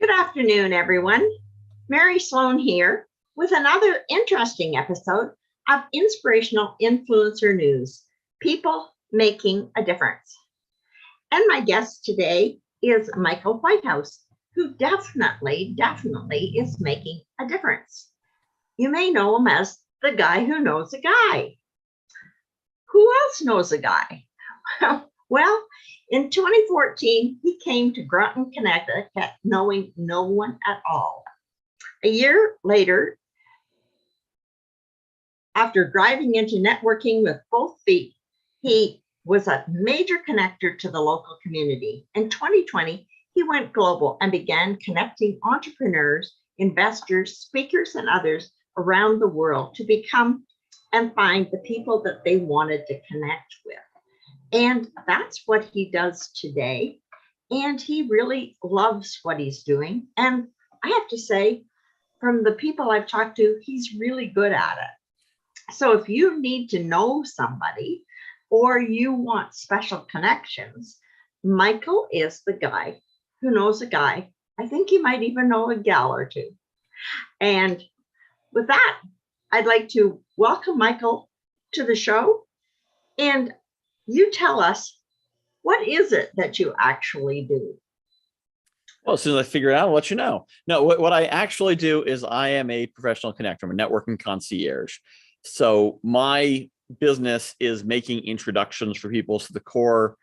Good afternoon, everyone. Mary Sloan here with another interesting episode of Inspirational Influencer News, People Making a Difference. And my guest today is Michael Whitehouse, who definitely is making a difference. You may know him as the guy who knows a guy. Who else knows a guy? Well, in 2014, he came to Groton, Connecticut, knowing no one at all. A year later, after driving into networking with both feet, he was a major connector to the local community. In 2020, he went global and began connecting entrepreneurs, investors, speakers, and others around the world to become and find the people that they wanted to connect with. And that's what he does today. And he really loves what he's doing. And I have to say, from the people I've talked to, he's really good at it. So if you need to know somebody or you want special connections, Michael is the guy who knows a guy. I think you might even know a gal or two. And with that, I'd like to welcome Michael to the show. And you tell us, what is it that you actually do? Well, as soon as I figure it out, I'll let you know. No, what I actually do is I am a professional connector. I'm a networking concierge. So my business is making introductions for people. So the core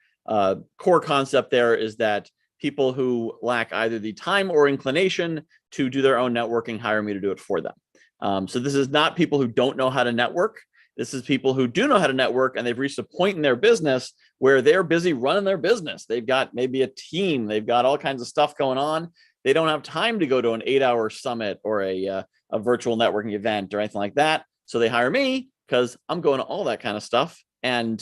concept there is that people who lack either the time or inclination to do their own networking hire me to do it for them. So this is not people who don't know how to network. This is people who do know how to network, and they've reached a point in their business where they're busy running their business. They've got maybe a team. They've got all kinds of stuff going on. They don't have time to go to an 8-hour summit or a virtual networking event or anything like that. So they hire me because I'm going to all that kind of stuff. And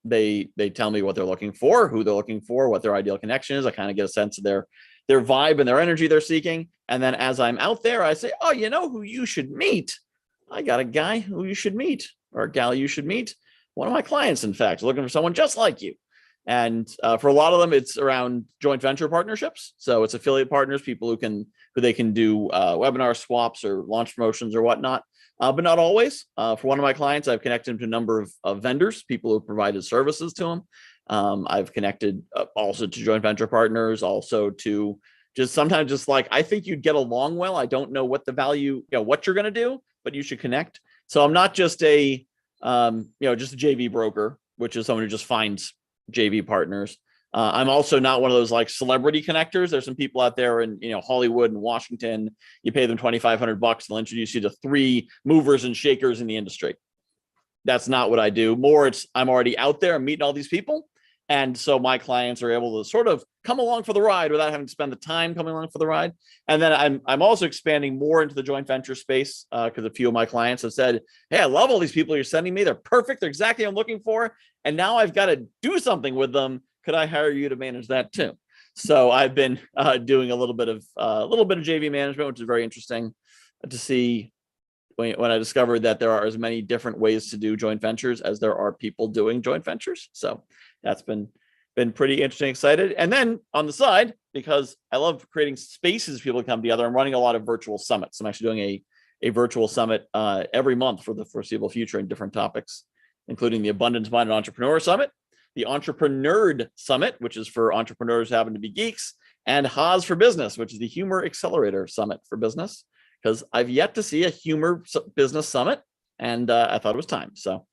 they tell me what they're looking for, who they're looking for, what their ideal connection is. I kind of get a sense of their vibe and their energy they're seeking. And then as I'm out there, I say, oh, you know who you should meet? I got a guy who you should meet, or a gal you should meet. One of my clients, in fact, looking for someone just like you. And for a lot of them, it's around joint venture partnerships. So it's affiliate partners, people who they can do webinar swaps or launch promotions or whatnot, but not always. For one of my clients, I've connected him to a number of vendors, people who provided services to him. I've connected also to joint venture partners, also to sometimes just like, I think you'd get along well. I don't know what the value, what you're going to do, but you should connect. So I'm not just just a JV broker, which is someone who just finds JV partners. I'm also not one of those like celebrity connectors. There's some people out there in Hollywood and Washington. You pay them $2,500, they'll introduce you to 3 movers and shakers in the industry. That's not what I do. More, I'm already out there and meeting all these people. And so my clients are able to sort of come along for the ride without having to spend the time coming along for the ride. And then I'm also expanding more into the joint venture space because a few of my clients have said, hey, I love all these people you're sending me. They're perfect. They're exactly what I'm looking for. And now I've got to do something with them. Could I hire you to manage that too? So I've been doing a little bit of JV management, which is very interesting to see when I discovered that there are as many different ways to do joint ventures as there are people doing joint ventures. So that's been pretty interesting, excited. And then on the side, because I love creating spaces for people to come together, I'm running a lot of virtual summits. I'm actually doing a virtual summit every month for the foreseeable future in different topics, including the Abundance Minded Entrepreneur Summit, the Entrepreneured Summit, which is for entrepreneurs who happen to be geeks, and Haas for Business, which is the Humor Accelerator Summit for business, because I've yet to see a humor business summit, and I thought it was time. So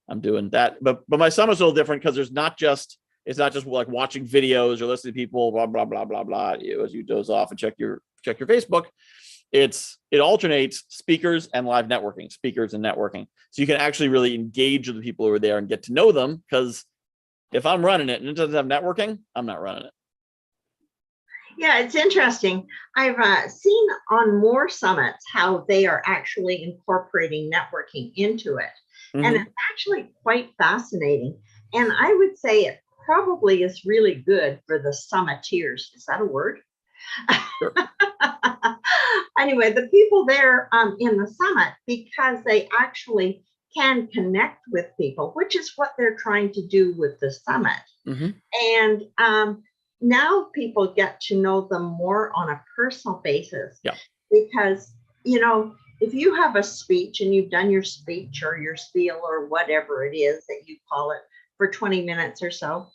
I'm doing that. But my summit's a little different because it's not just like watching videos or listening to people, blah, blah, blah, blah, blah, as you doze off and check your Facebook. It alternates speakers and live networking, speakers and networking. So you can actually really engage with the people who are there and get to know them, because if I'm running it and it doesn't have networking, I'm not running it. Yeah, it's interesting. I've seen on more summits how they are actually incorporating networking into it. Mm-hmm. And it's actually quite fascinating. And I would say it probably is really good for the summiteers. Is that a word? Sure. Anyway, the people there in the summit, because they actually can connect with people, which is what they're trying to do with the summit. Mm-hmm. And now people get to know them more on a personal basis. Yeah. Because, if you have a speech and you've done your speech or your spiel or whatever it is that you call it for 20 minutes or so,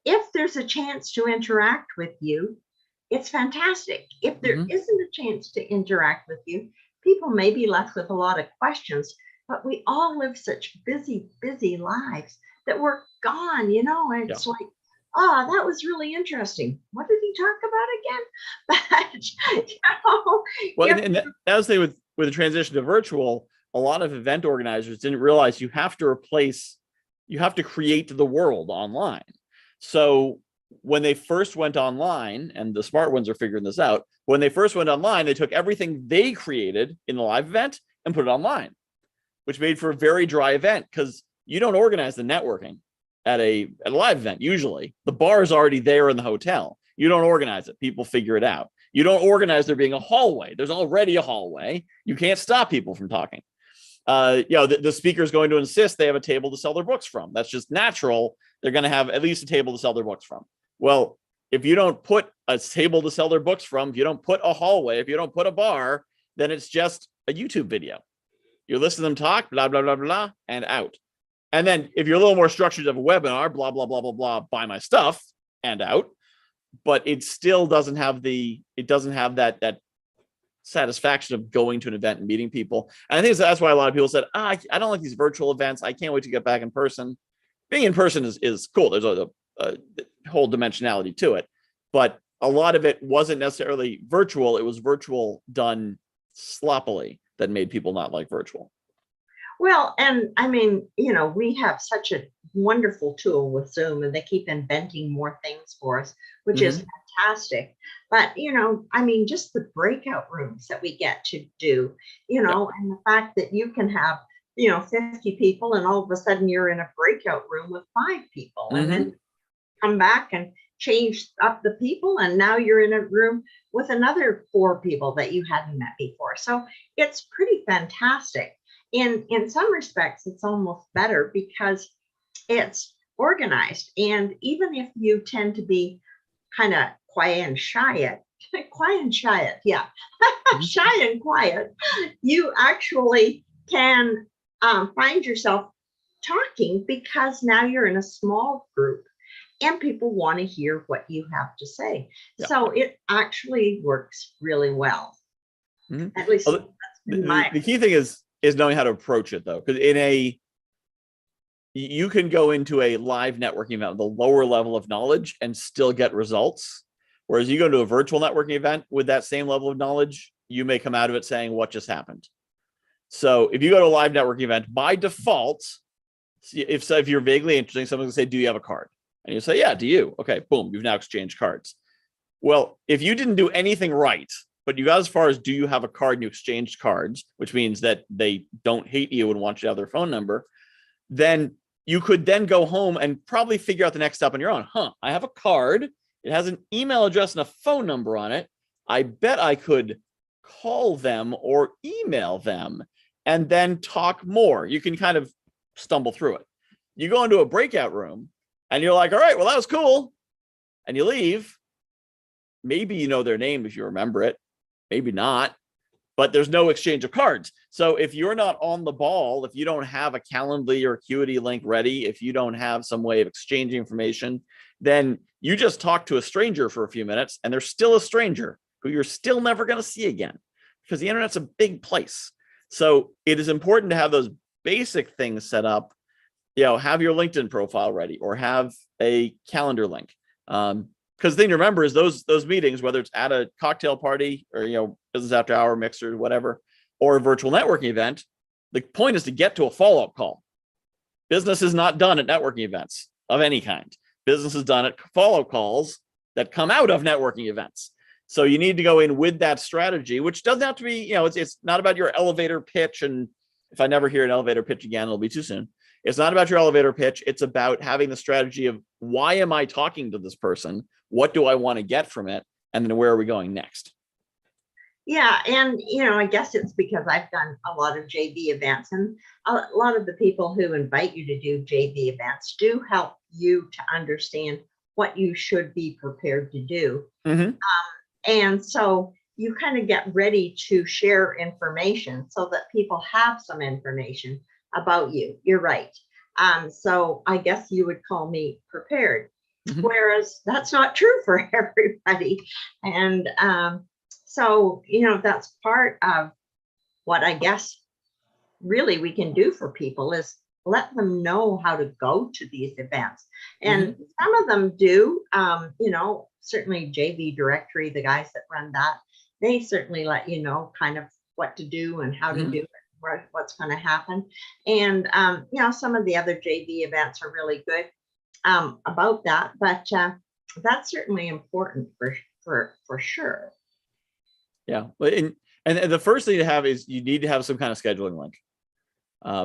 if there's a chance to interact with you, it's fantastic. If there Mhm. isn't a chance to interact with you, people may be left with a lot of questions, but we all live such busy, busy lives that we're gone, and Yeah. it's like, oh, that was really interesting. What did he talk about again? But, Well, if as they with the transition to virtual, a lot of event organizers didn't realize you have to create the world online. So when they first went online, and the smart ones are figuring this out, when they first went online, they took everything they created in the live event and put it online, which made for a very dry event, because you don't organize the networking at a live event. Usually the bar is already there in the hotel. You don't organize it. People figure it out. You don't organize there being a hallway. There's already a hallway. You can't stop people from talking. The speaker's going to insist they have a table to sell their books from. That's just natural. They're going to have at least a table to sell their books from. Well, if you don't put a table to sell their books from, if you don't put a hallway, if you don't put a bar, then it's just a YouTube video. You listen to them talk, blah, blah, blah, blah, and out. And then if you're a little more structured of a webinar, blah, blah, blah, blah, blah, buy my stuff and out. But it still doesn't have that satisfaction of going to an event and meeting people. And I think that's why a lot of people said, I don't like these virtual events. I can't wait to get back in person. Being in person is cool. There's a whole dimensionality to it. But a lot of it wasn't necessarily virtual. It was virtual done sloppily that made people not like virtual. Well, and I mean, we have such a wonderful tool with Zoom, and they keep inventing more things for us, which is fantastic. But, I mean, just the breakout rooms that we get to do, and the fact that you can have, 50 people, and all of a sudden you're in a breakout room with 5 people, and then come back and change up the people, and now you're in a room with another 4 people that you hadn't met before. So it's pretty fantastic. In some respects, it's almost better because it's organized. And even if you tend to be kind of quiet and shy, yeah, shy and quiet, you actually can find yourself talking, because now you're in a small group and people want to hear what you have to say. Yeah. So it actually works really well. At least that's been the key thing is knowing how to approach it, though, because you can go into a live networking event with a lower level of knowledge and still get results. Whereas you go to a virtual networking event with that same level of knowledge, you may come out of it saying, what just happened? So if you go to a live networking event, by default, if you're vaguely interesting, someone's gonna say, do you have a card? And you say, yeah, do you? Okay, boom, you've now exchanged cards. Well, if you didn't do anything right, but you got as far as do you have a card and you exchanged cards, which means that they don't hate you and want you to have their phone number, then you could then go home and probably figure out the next step on your own. I have a card. It has an email address and a phone number on it. I bet I could call them or email them and then talk more. You can kind of stumble through it. You go into a breakout room and you're like, all right, well, that was cool. And you leave. Maybe you know their name if you remember it. Maybe not. But there's no exchange of cards. So if you're not on the ball, if you don't have a Calendly or Acuity link ready, if you don't have some way of exchanging information, then you just talk to a stranger for a few minutes, and they're still a stranger who you're still never going to see again, because the internet's a big place. So it is important to have those basic things set up. Have your LinkedIn profile ready, or have a calendar link. Because the thing to remember is those meetings, whether it's at a cocktail party or business after hour mixer, whatever, or a virtual networking event, the point is to get to a follow-up call. Business is not done at networking events of any kind. Business is done at follow-up calls that come out of networking events. So you need to go in with that strategy, which doesn't have to be, it's not about your elevator pitch. And if I never hear an elevator pitch again, it'll be too soon. It's not about your elevator pitch. It's about having the strategy of, why am I talking to this person? What do I want to get from it? And then where are we going next? Yeah. And, I guess it's because I've done a lot of JV events, and a lot of the people who invite you to do JV events do help you to understand what you should be prepared to do. Mhm. And so you kind of get ready to share information so that people have some information about you. You're right. So I guess you would call me prepared, Mhm. whereas that's not true for everybody. And so, that's part of what I guess really we can do for people is let them know how to go to these events. And some of them do, certainly JV Directory, the guys that run that, they certainly let you know kind of what to do and how to Mhm. do it, what's going to happen. And, some of the other JV events are really good about that, but that's certainly important for sure. Yeah. And the first thing to have is you need to have some kind of scheduling link.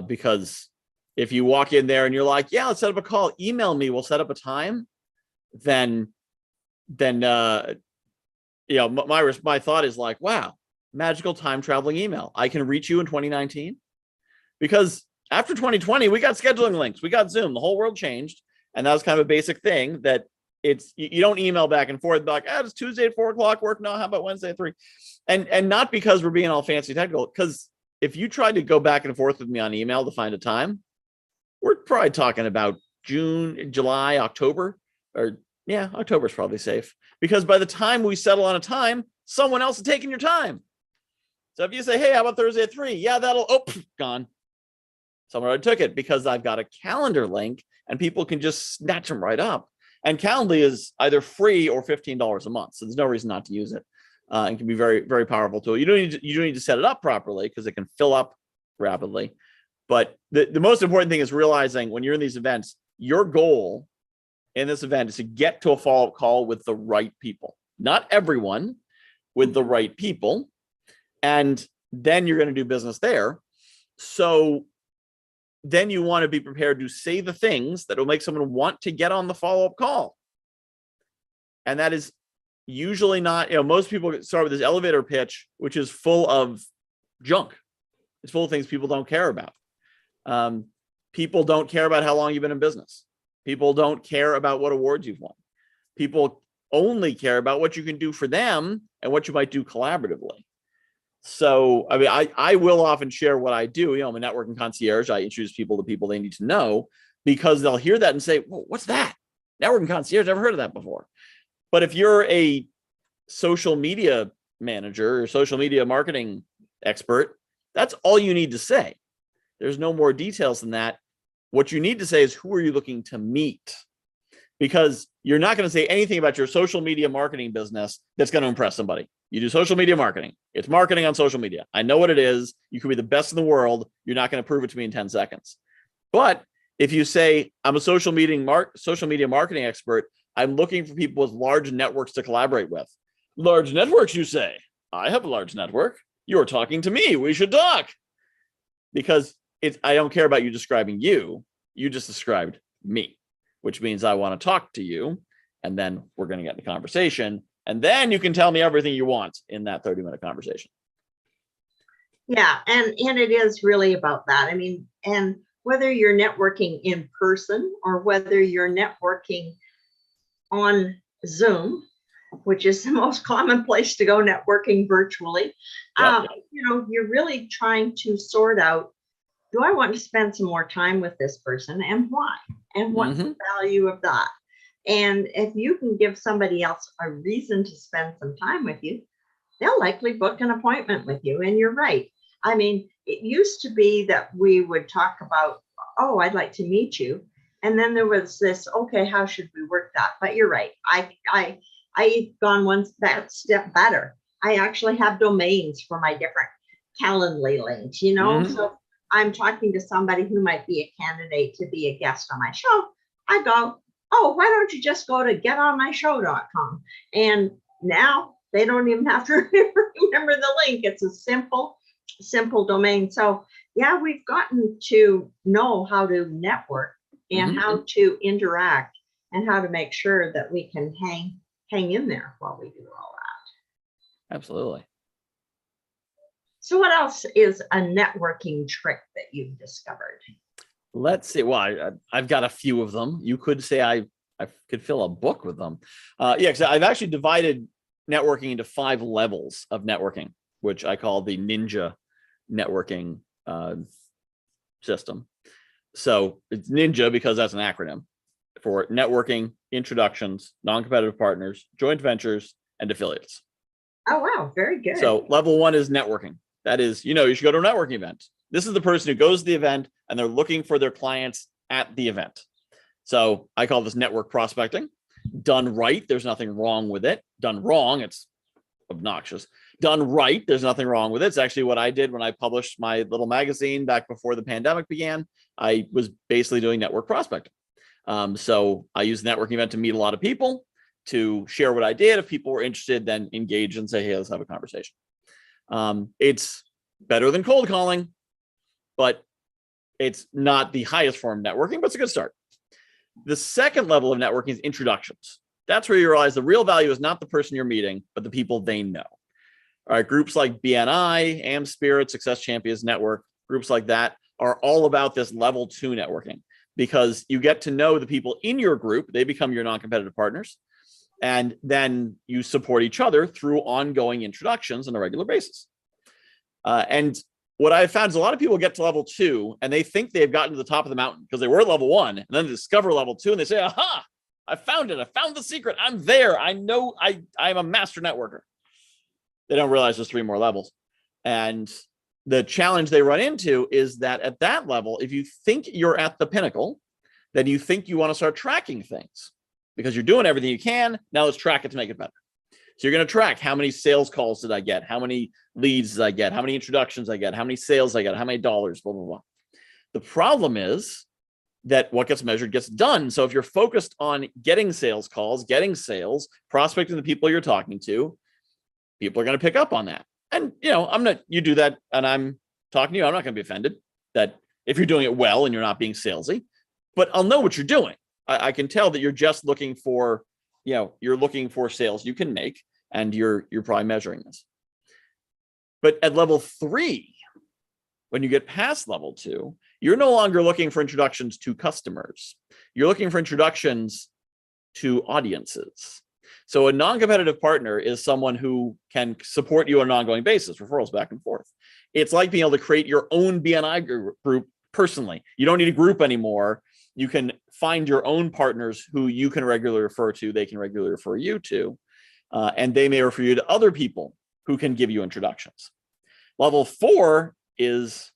Because if you walk in there and you're like, yeah, let's set up a call, email me, we'll set up a time, then my thought is like, wow, magical time traveling email. I can reach you in 2019. Because after 2020, we got scheduling links, we got Zoom, the whole world changed. And that was kind of a basic thing that you don't email back and forth like, it's Tuesday at 4:00 work. No, how about Wednesday at 3? And not because we're being all fancy technical, because if you tried to go back and forth with me on email to find a time, we're probably talking about June, July, October, or yeah, October is probably safe, because by the time we settle on a time, someone else is taking your time. So if you say, hey, how about Thursday at 3? Yeah, gone. Someone already took it because I've got a calendar link and people can just snatch them right up. And Calendly is either free or $15 a month. So there's no reason not to use it. And can be very, very powerful tool. You don't need to set it up properly because it can fill up rapidly. But the most important thing is realizing when you're in these events, your goal in this event is to get to a follow-up call with the right people. Not everyone, with the right people. And then you're going to do business there. So then you want to be prepared to say the things that will make someone want to get on the follow-up call. And that is usually not, most people start with this elevator pitch, which is full of junk. It's full of things people don't care about. People don't care about how long you've been in business. People don't care about what awards you've won. People only care about what you can do for them and what you might do collaboratively. So, I mean, I will often share what I do. I'm a networking concierge. I introduce people to people they need to know because they'll hear that and say, well, what's that? Networking concierge, never heard of that before. But if you're a social media manager or social media marketing expert, that's all you need to say. There's no more details than that. What you need to say is, who are you looking to meet? Because you're not going to say anything about your social media marketing business that's going to impress somebody. You do social media marketing. It's marketing on social media. I know what it is. You could be the best in the world. You're not going to prove it to me in 10 seconds. But if you say, I'm a social media marketing expert, I'm looking for people with large networks to collaborate with. Large networks, you say? I have a large network. You're talking to me. We should talk. Because I don't care about you describing you. You just described me, which means I want to talk to you. And then we're going to get in a conversation. And then you can tell me everything you want in that 30-minute conversation. Yeah. And it is really about that. I mean, and whether you're networking in person or whether you're networking on Zoom, which is the most common place to go networking virtually, Yep. You're really trying to sort out, do I want to spend some more time with this person and why? And what's the value of that? And if you can give somebody else a reason to spend some time with you, they'll likely book an appointment with you. And you're right. I mean, it used to be that we would talk about, oh, I'd like to meet you. And then there was this, okay, how should we work that? But you're right. I've gone one step better. I actually have domains for my different Calendly links, So I'm talking to somebody who might be a candidate to be a guest on my show. I go, oh, why don't you just go to getonmyshow.com? And now they don't even have to remember the link. It's a simple domain. So yeah, we've gotten to know how to network and how to interact and how to make sure that we can hang in there while we do all that. Absolutely. So what else is a networking trick that you've discovered? Let's see. Well, I've got a few of them. You could say I I could fill a book with them. Yeah, because I've actually divided networking into 5 levels of networking, which I call the ninja networking system. So it's ninja because that's an acronym for networking, introductions, non-competitive partners, joint ventures, and affiliates. Oh, wow. Very good. So level 1 is networking. That is, you should go to a networking event. This is the person who goes to the event and they're looking for their clients at the event. So I call this network prospecting. Done right, there's nothing wrong with it. Done wrong, it's obnoxious. Done right, there's nothing wrong with it. It's actually what I did when I published my little magazine back before the pandemic began. I was basically doing network prospecting. So I used the networking event to meet a lot of people, to share what I did. If people were interested, then engage and say, hey, let's have a conversation. It's better than cold calling, but it's not the highest form of networking, but it's a good start. The second level of networking is introductions. That's where you realize the real value is not the person you're meeting, but the people they know. All right, groups like BNI, AM Spirit, Success Champions Network, groups like that are all about this level 2 networking, because you get to know the people in your group. They become your non-competitive partners. And then you support each other through ongoing introductions on a regular basis. And what I've found is a lot of people get to level 2 and they think they've gotten to the top of the mountain because they were level 1, and then they discover level 2 and they say, aha, I found it. I found the secret. I'm there. I know I'm a master networker. They don't realize there's 3 more levels. And the challenge they run into is that at that level, if you think you're at the pinnacle, then you think you want to start tracking things because you're doing everything you can. Now let's track it to make it better. So you're going to track how many sales calls did I get? How many leads did I get? How many introductions I get? How many sales I get? How many dollars, blah, blah, blah. The problem is that what gets measured gets done. So if you're focused on getting sales calls, getting sales, prospecting the people you're talking to, people are going to pick up on that. And, you do that and I'm talking to you, I'm not going to be offended that if you're doing it well and you're not being salesy, but I'll know what you're doing. I can tell that you're just looking for, you're looking for sales you can make, and you're probably measuring this. But at level 3, when you get past level 2, you're no longer looking for introductions to customers. You're looking for introductions to audiences. So a non-competitive partner is someone who can support you on an ongoing basis, referrals back and forth. It's like being able to create your own BNI group personally. You don't need a group anymore. You can find your own partners who you can regularly refer to. They can regularly refer you to, and they may refer you to other people who can give you introductions. Level 4 is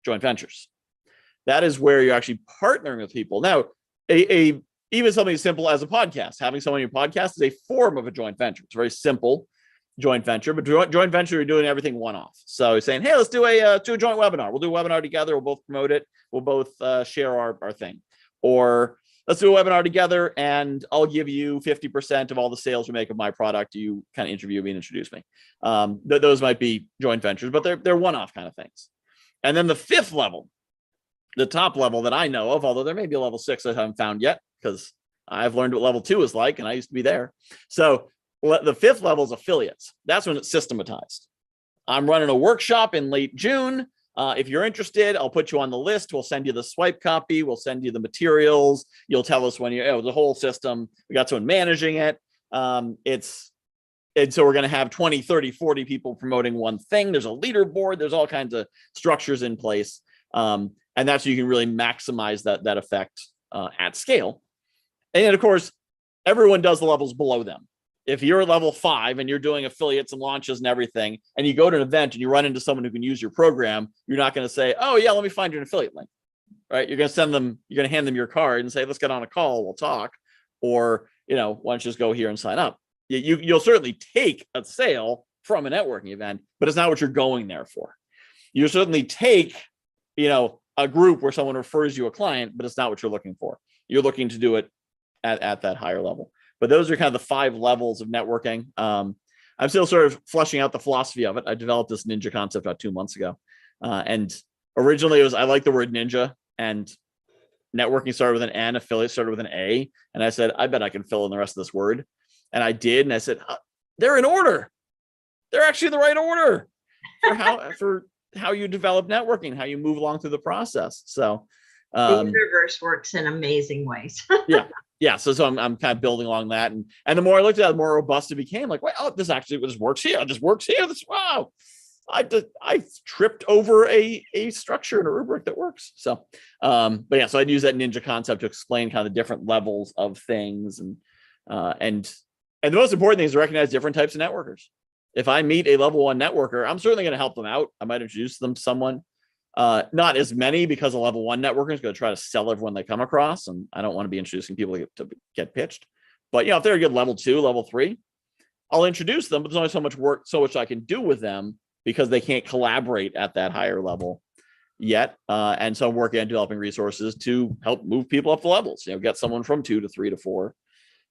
joint ventures. That is where you're actually partnering with people. Now, even something as simple as a podcast, having someone on your podcast is a form of a joint venture. It's a very simple joint venture, but joint venture, you're doing everything one-off. So you're saying, hey, let's do a joint webinar. We'll do a webinar together. We'll both promote it. We'll both share our thing. Or let's do a webinar together and I'll give you 50% of all the sales we make of my product. You kind of interview me and introduce me. Those might be joint ventures, but they're one-off kind of things. And then the 5th level, the top level that I know of, although there may be a level 6 I haven't found yet because I've learned what level 2 is like and I used to be there. So the 5th level is affiliates. That's when it's systematized. I'm running a workshop in late June. If you're interested, I'll put you on the list. We'll send you the swipe copy. We'll send you the materials. You'll tell us when the whole system. We got someone managing it. And so we're going to have 20, 30, 40 people promoting one thing. There's a leaderboard. There's all kinds of structures in place. And that's so you can really maximize that effect at scale. And then, of course, everyone does the levels below them. If you're at level 5 and you're doing affiliates and launches and everything, and you go to an event and you run into someone who can use your program, you're not going to say, oh yeah, let me find you an affiliate link, right? You're going to hand them your card and say, let's get on a call, we'll talk. Or, why don't you just go here and sign up? You'll certainly take a sale from a networking event, but it's not what you're going there for. You certainly take, a group where someone refers you a client, but it's not what you're looking for. You're looking to do it at that higher level. But those are kind of the 5 levels of networking. I'm still sort of fleshing out the philosophy of it. I developed this ninja concept about 2 months ago. And originally I like the word ninja, and networking started with an N, affiliate started with an A. And I said, I bet I can fill in the rest of this word. And I did. And I said, they're in order. They're actually the right order for how you develop networking, how you move along through the process. So the universe works in amazing ways. Yeah. yeah, so I'm kind of building along that, and the more I looked at it, the more robust it became. Like, wait, oh, this actually just works here. This works here. This, wow, I tripped over a structure and a rubric that works. So, but yeah, so I'd use that ninja concept to explain kind of the different levels of things, and the most important thing is to recognize different types of networkers. If I meet a level 1 networker, I'm certainly going to help them out. I might introduce them to someone. Not as many, because a level 1 networker is going to try to sell everyone they come across, and I don't want to be introducing people to get pitched. But if they're a good level 2, level 3, I'll introduce them. But there's only so much I can do with them, because they can't collaborate at that higher level yet. And so I'm working on developing resources to help move people up the levels. Get someone from 2 to 3 to 4.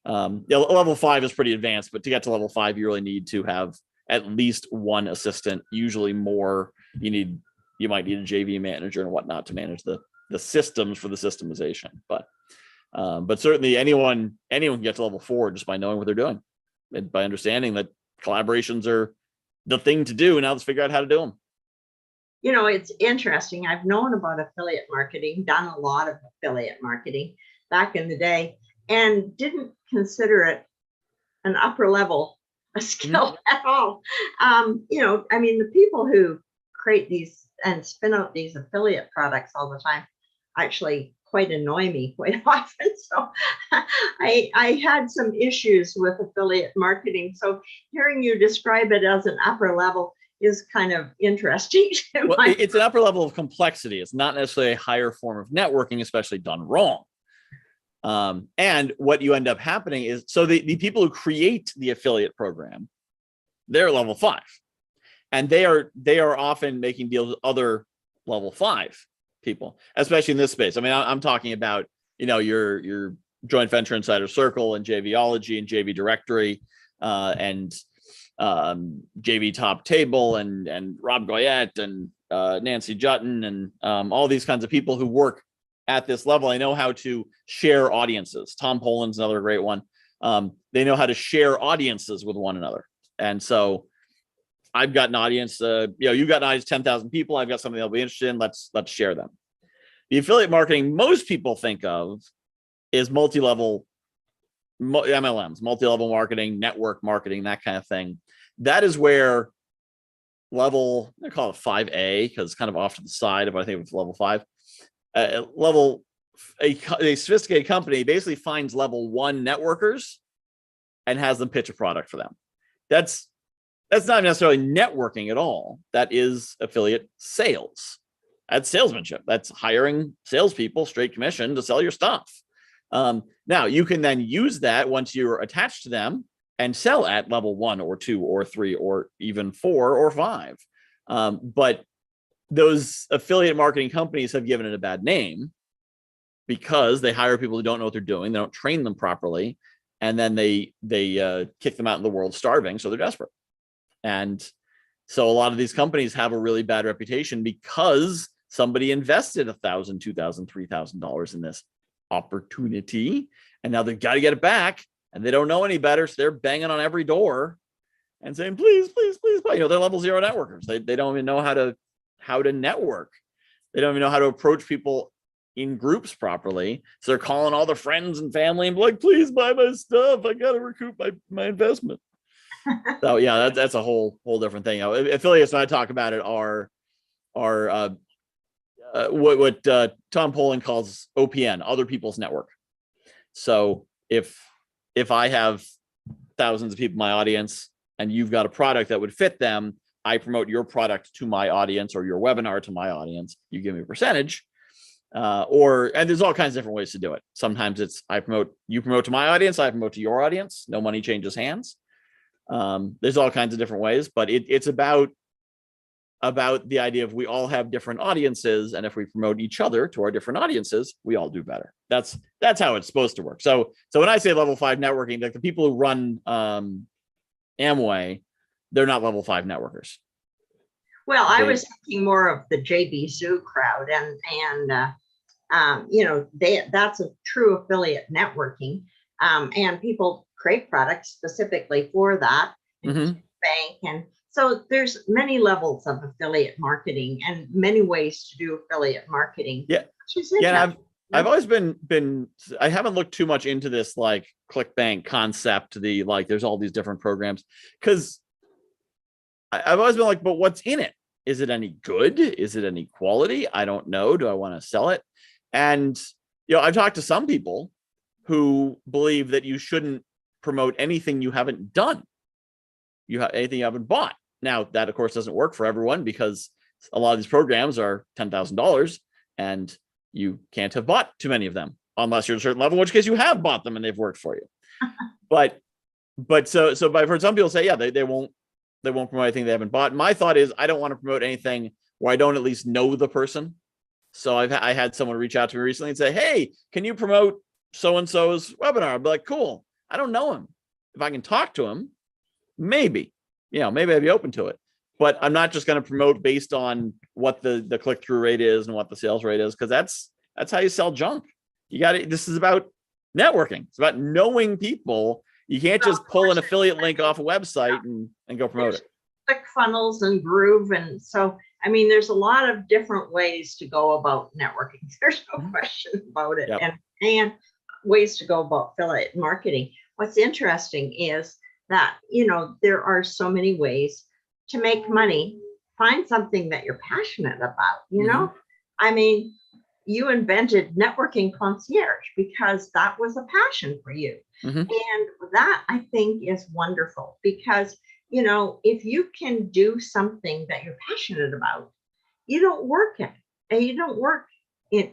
Level 5 is pretty advanced, but to get to level 5, you really need to have at least one assistant, usually more. You might need a JV manager and whatnot to manage the systems for the systemization. But certainly anyone can get to level 4 just by knowing what they're doing, and by understanding that collaborations are the thing to do. Now let's figure out how to do them. It's interesting. I've known about affiliate marketing, done a lot of affiliate marketing back in the day, and didn't consider it an upper level skill at all. The people who create these and spin out these affiliate products all the time actually quite annoy me quite often. So I had some issues with affiliate marketing. So hearing you describe it as an upper level is kind of interesting. Well, it's an upper level of complexity. It's not necessarily a higher form of networking, especially done wrong. And what you end up happening is, so the people who create the affiliate program, they're level 5, and they are often making deals with other level 5 people, especially in this space. I mean, I'm talking about, your joint venture insider circle and JVology and JV directory, and JV top table and Rob Goyette and Nancy Jutton and all these kinds of people who work at this level. I know how to share audiences. Tom Poland's another great one. They know how to share audiences with one another. And so I've got an audience, you've got an audience, 10,000 people. I've got something they'll be interested in. Let's share them. The affiliate marketing most people think of is multi-level MLMs, multi-level marketing, network marketing, that kind of thing. That is where they call it 5A, because it's kind of off to the side of, I think it's level 5. A sophisticated company basically finds level 1 networkers and has them pitch a product for them. That's not necessarily networking at all. That is affiliate sales. That's salesmanship. That's hiring salespeople, straight commission, to sell your stuff. Now you can then use that once you're attached to them and sell at level 1 or 2 or 3 or even 4 or 5. But those affiliate marketing companies have given it a bad name because they hire people who don't know what they're doing. They don't train them properly. And then they kick them out in the world starving. So they're desperate. And so a lot of these companies have a really bad reputation because somebody invested $1,000, $2,000, $3,000 in this opportunity, and now they've got to get it back, and they don't know any better. So they're banging on every door and saying, please, please, please. They're level 0 networkers. They don't even know how to network. They don't even know how to approach people in groups properly. So they're calling all their friends and family and be like, please buy my stuff. I got to recoup my investment. So yeah, that's a whole different thing. Affiliates, when I talk about it, are what Tom Poland calls OPN, other people's network. So if I have thousands of people in my audience and you've got a product that would fit them, I promote your product to my audience or your webinar to my audience. You give me a percentage, and there's all kinds of different ways to do it. Sometimes it's you promote to my audience, I promote to your audience. No money changes hands. There's all kinds of different ways, but it's about the idea of we all have different audiences, and if we promote each other to our different audiences, we all do better. That's how it's supposed to work. So when I say level 5 networking, like the people who run Amway, they're not level 5 networkers. Well, I was thinking more of the JB Zoo crowd, and that's a true affiliate networking, and people create products specifically for that. Mm-hmm. Bank, and so there's many levels of affiliate marketing and many ways to do affiliate marketing. Yeah, I've always been I haven't looked too much into this like Clickbank concept, the like there's all these different programs, because I've always been like, but what's in it? Is it any good? Is it any quality? I don't know. Do I want to sell it? And I've talked to some people who believe that you shouldn't promote anything you haven't done. Anything you haven't bought. Now, that of course doesn't work for everyone, because a lot of these programs are $10,000 and you can't have bought too many of them unless you're at a certain level, in which case you have bought them and they've worked for you. but so I've heard some people say, yeah, they won't promote anything they haven't bought. My thought is, I don't want to promote anything where I don't at least know the person. So I had someone reach out to me recently and say, hey, can you promote so-and-so's webinar? I'd be like, cool. I don't know him. If I can talk to him, maybe I'd be open to it. But I'm not just going to promote based on what the click-through rate is and what the sales rate is, because that's how you sell junk. This is about networking. It's about knowing people. You can't just pull an affiliate link off a website and go promote it. Click funnels and Groove. And so, I mean, there's a lot of different ways to go about networking. There's no question about it. Yep. And ways to go about affiliate marketing. What's interesting is that, there are so many ways to make money. Find something that you're passionate about, I mean, you invented networking concierge because that was a passion for you. And that, I think, is wonderful, because, if you can do something that you're passionate about, you don't work it, and you don't work in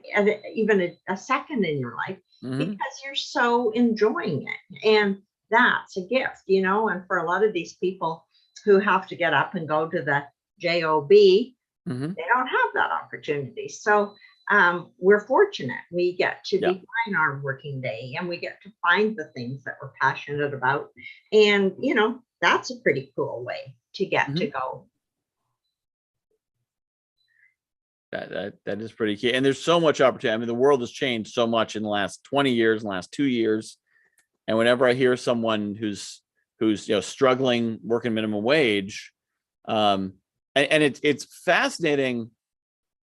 even a second in your life, because you're so enjoying it. And that's a gift, and for a lot of these people who have to get up and go to the job, they don't have that opportunity. So we're fortunate. We get to define our working day, and we get to find the things that we're passionate about. And, that's a pretty cool way to get to go. That is pretty key. And there's so much opportunity. I mean, the world has changed so much in the last 20 years, in the last 2 years. And whenever I hear someone who's struggling, working minimum wage, and it's fascinating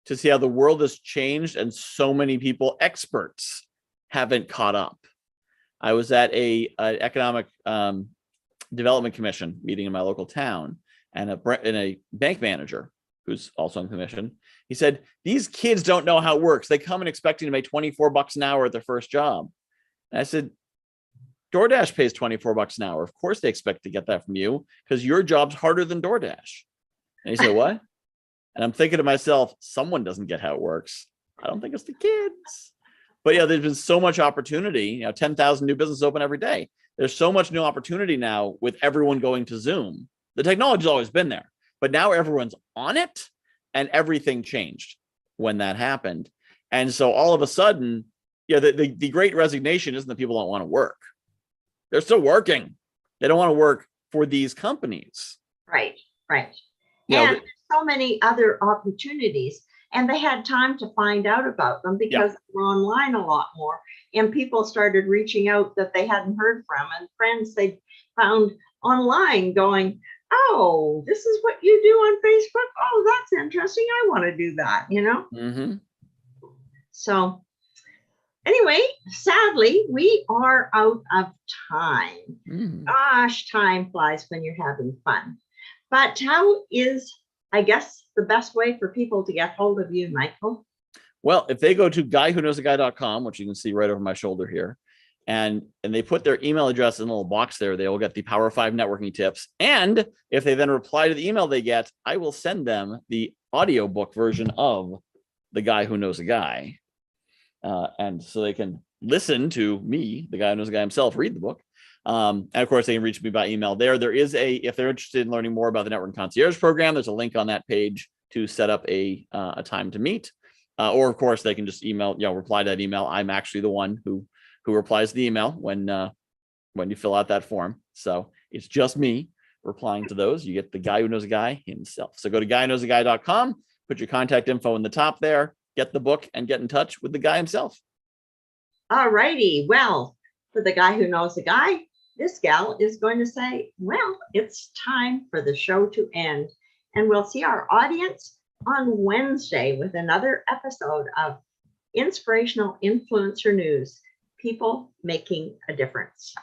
to see how the world has changed, and so many people, experts, haven't caught up. I was at an economic development commission meeting in my local town, and a bank manager who's also on commission, he said, these kids don't know how it works. They come in expecting to make $24 an hour at their first job. And I said, DoorDash pays $24 an hour. Of course they expect to get that from you, because your job's harder than DoorDash. And he said, what? And I'm thinking to myself, someone doesn't get how it works. I don't think it's the kids. But there's been so much opportunity. 10,000 new businesses open every day. There's so much new opportunity now with everyone going to Zoom. The technology's always been there, but now everyone's on it, and everything changed when that happened. And so all of a sudden, the great resignation isn't that people don't want to work. They're still working. They don't want to work for these companies. Right. And so many other opportunities, and they had time to find out about them because they were online a lot more, and people started reaching out that they hadn't heard from, and friends they found online going, oh, this is what you do on Facebook. Oh, that's interesting. I want to do that, So anyway, sadly, we are out of time. Gosh, time flies when you're having fun. But how is, I guess, the best way for people to get hold of you, Michael? Well, if they go to guywhoknowsaguy.com, which you can see right over my shoulder here, and they put their email address in a little box there, they will get the Power 5 networking tips. And if they then reply to the email they get, I will send them the audiobook version of The Guy Who Knows a Guy. And so they can listen to me, the guy who knows a guy himself, read the book. And of course, they can reach me by email there. There is if they're interested in learning more about the Networking Concierge program, there's a link on that page to set up a time to meet. Or of course, they can just reply to that email. I'm actually the one who replies to the email when you fill out that form. So it's just me replying to those. You get the guy who knows a guy himself. So go to guyknowsaguy.com, put your contact info in the top there, get the book, and get in touch with the guy himself. All righty. Well, for the guy who knows a guy, this gal is going to say, well, it's time for the show to end. And we'll see our audience on Wednesday with another episode of Inspirational Influencer News, people making a difference.